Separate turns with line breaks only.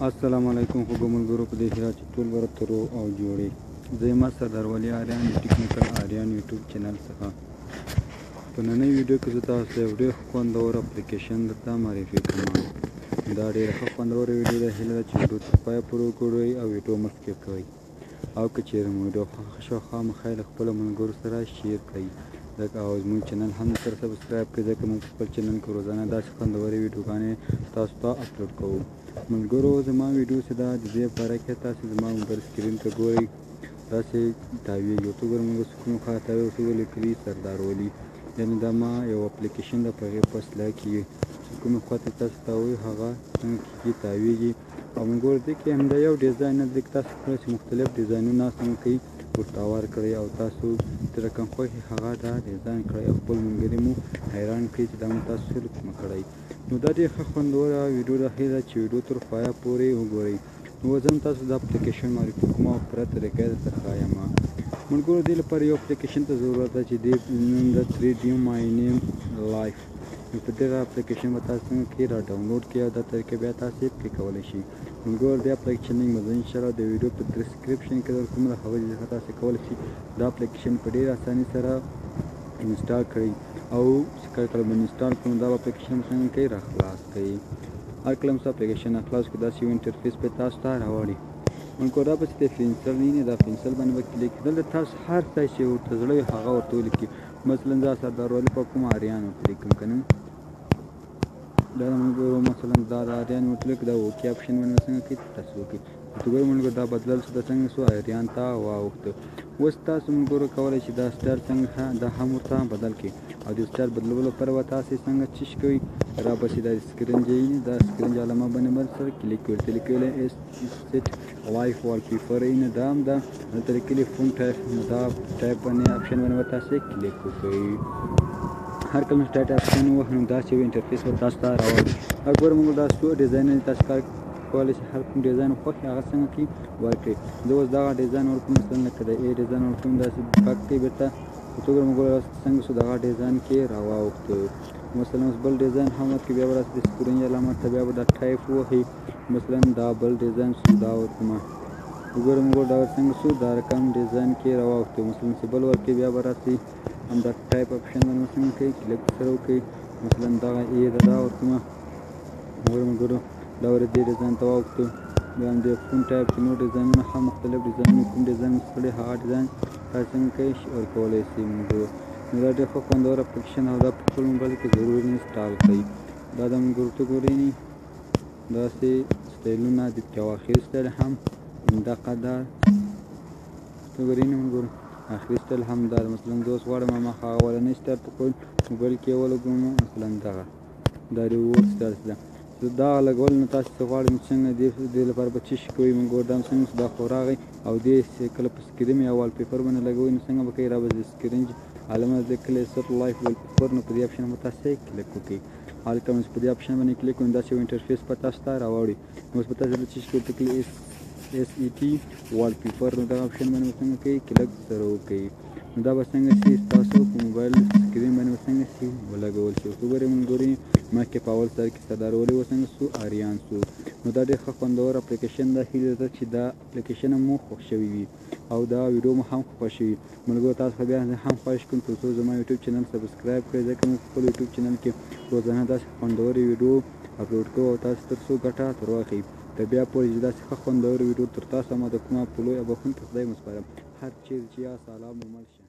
السلام علیکم خوږو ملګرو په دې هیله چې ټول به ترو او جوړې زه یم سردار ولي آریان د ټیکنیکل آریان یوټیوب چینل څخه په نننۍ ویډیو کې زه تاسو ته یو ډېر خوندور اپلیکیشن درته معرفي کوم. دا ډېره ښه خوندوره ویډیو ده. هیله ده چې ویډیو تر پایه پورې وګورئ او ویډیو مه سکیپ کوئ او که چیرې مو ویډیو خوښه شوه خامخا یې له خپلو ملګرو سره شیر کړئ او زموږ چینل هم سره سبسکرایب کړئ ځکه موږ په خپل چینل کې روزانه داسې خوندورې ویډیوګانې تاسو ته اپلوډ کوو. ملګرو زما ویډیو چې دا د دې لپاره کې تاسو زما موبایل سکرین ته ګورئ داسې تاویږي ورته ګورئ موږ کوم خوا تاویږي ورته ولیکلي سردار ولي یعنې دا ما یو اپلیکیشن ده په هغې په وسیله کې چې کومې خوا ته تاسو تاووئ هغه څنګه کېږي تاویږي او ملګرو دې کې همدا یو ډیزاین نه دی تاسو کله چې مختلف ډیزاینونه څنګه کوي ورته هوار کړئ او تاسو چې رقم خوښي هغه دا ډیزاین کړئ او خپل ملګري مو حیران کړئ چې دا مو تاسو څه کومه کړئ. نو دا ډېره ښه خوندوره ویډیو ده. ښه ده چې ویډیو تر پایه پورې وګورئ. نو زه هم تاسو دا اپلیکیشن معرفي کوم او پوره طریقه یې درته ښایم. ملګرو دې لپاره یو اپلیکیشن ته ضرورت ده چې دې نوم ده 3D مای نیم لایف. نو په دغه اپلیکیشن به تاسو څنګه کې را ډاونلوډ کړئ او دا طریقه بیا تاسو پرې کولی شئ. ملګرو دې اپلیکیشن لینک به زه انشاءالله د ویډیو په ډسکرپشن کې درکوم د هغه څخه تاسو کولی شئ دا اپلیکیشن په ډېره اسانۍ سره انسټال کړئ او چې کله به انسټال کړو دا اپلیکیشن څنګه کوي را خلاص کوي. هر کله چې اپلیکیشن خلاص کړو داسې یو انټرفیس په تاسو ته راوړي. ملګرو دا پسې د پنسل نه دا پنسل باندې به کلیک کړئ دلته تاسو هر څه چې ورته زړه وي هغه ورته ولیکئ. مثلا زه سردار ولي په کوم آریان ورته لیکم که نه دا ملګرو مثلا دا د آریان ورته لیکو دا اوکې اپشن باندې څنګه کوي تاسو وکړئ. ورته ګورئ ملګرو دا بدلل شو دا څنګه شو آریان ته واوښته. اوس تاسو ملګرو کولی شئ دا سټار څنګه دا هم ورته بدل کړئ او د سټار بدلولو لپاره به تاسې څنګه چش کوئ راپسې دا سکرین دا سکرین علامه باندې به سره کلیک کوئ ورته لیکلی سیټ لایف وال پیپر نه دا هم ده دلته لیکلي فون ټایپ دا ټایپ باندې اپشن باندې به تاسې کلیک وکړئ. هر کله چې ټایپ اپشن ووهئ نو داسې یو انټرفیس به تاسو ته راوړي. او ګوره مونږ دا څو ډیزاینونه تاسو کار کولی شئ هر کوم ډیزاین خوښ هغه څنګه کې ورکړئ. زه اوس دغه ډیزاین ورکوم مثلا لکه د ای ډیزاین ورکوم داسې پاک کوي بېرته ورته ګوره مونږ څنګه شو دغه ډیزاین کې راواوښته. مثلا اوس بل ډیزاین هم ورکړي بیا به راسي د سکرین علامه ته بیا به دا ټایپ ووهئ مثلا دا بل ډیزاین شو دا ورکومه وګوره مونږ دا څنګه شو دا رقم ډیزاین کې راواوښته. مثلا چې بل ورکړي بیا به راسي همدا ټایپ اپشن باندې څنګه کوي کلیک سره وکړئ مثلا دغه ای ده دا ورکومه وګوره ملګرو دا ور دې ډیزاین ته واوښته. بیا هم د فون ټایپ کې نور ډیزاینونه هم مختلف ډیزاینونه کوم ډیزاین ستړي هغه ډیزاین تاسو څنګه کوئ ورکولی شئ. ملګرو نو دا ډېر ښه خوندور اپلیکیشن او دا په خپل موبایل کې ضرور انسټال کړئ. دا د ملګرو ته ګورئ داسې سټایلونه د اخري سټایل هم همدغه ده ته ګورئ نه ملګرو اخري سټایل هم دا مثلا زه اوس غواړم هماغه اولنی سټایل په خپل موبایل کې ولګوم مثلا دغه دا ریورډ سټایل ده دا لګول نو تاسو څه غواړئ څنګه دې لپاره به څه شي کوئ ملګرو دا څنګه دا خو راغی او دې کله په سکرین یا وال پیپر باندې لګوئ نو څنګه به کوئ را به د سکرین علامه لیکلی سیټ لایف وال پیپر نو په دې اپشن به تاسو کلیک وکړئ. هلته چې په دې اپشن باندې کلیک وکړئ داسې یو انټرفیس به تاسو ته راوړي. نو اوس به تاسو دلته چې ورته کلیک اس ای ټي وال پیپر نو دغه اپشن باندې به څنګه کوئ کلیک سره وکړئ. نو دا به څنګه شي ستاسو په موبایل سکرین باندې به څنګه شي ولګول شي. ورته وګورئ ملګري مخکې په اول سر کې سردار ولي و څنګه شو آریان شو. نو دا ډېر ښه خوندور اپلیکیشن ده. هیله ده چې دا اپلیکیشن مو خوښ شوي وي او دا ویډیو مو هم خوښه شوي. ملګرو تاسو خو بیا هم خواهش کوم تر څو زما یوټیوب چینل سبسکرایب کړئ ځکه موږ خپل یوټیوب چینل کې روزانه داسې خوندورې ویډیو اپلوډ کوو او تاسو تر څو ګټه تر واخلئ. تر بیا پورې چې داسې ښه خوندورې ویډیو تر تاسو ما د کومه په لویه بخښونکي خدای مو سپارم. هر چیرې چې یاست سلام ومل شه.